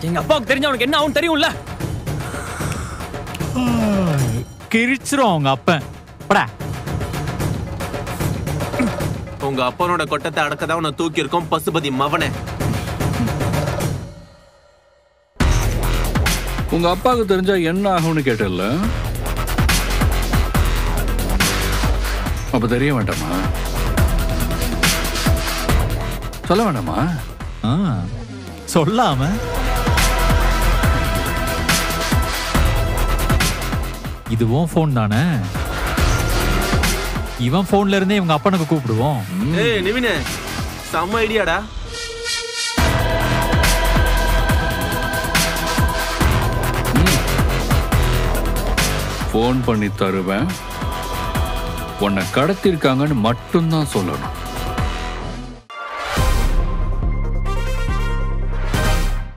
எங்க அப்பாவுக்கு தெரிஞ்ச அவனுக்கு என்ன ஆகும் தெரியும்ல. கிழிச்சிரும் அவங்க அப்பன். படா. உங்க அப்பனோட கொட்டத்தை அடக்கதான் உன்னை தூக்கி இருக்கும் பசுபதி மவனே. உங்க அப்பாவுக்கு தெரிஞ்சா என்ன ஆகும்னு கேட்டல, அப்ப தெரிய வேண்டாமா? சொல்ல வேண்டாமா? சொல்லாம இதுவும் போன் தானே, இவன் போன்ல இருந்தே இவங்க அப்பனுக்கு கூப்பிடுவோம். ஏய் நிவினே, செம்ம ஐடியாடா. போன் பண்ணி தருவேன், உன்னை கடத்திருக்காங்கன்னு மட்டும்தான் சொல்லணும்.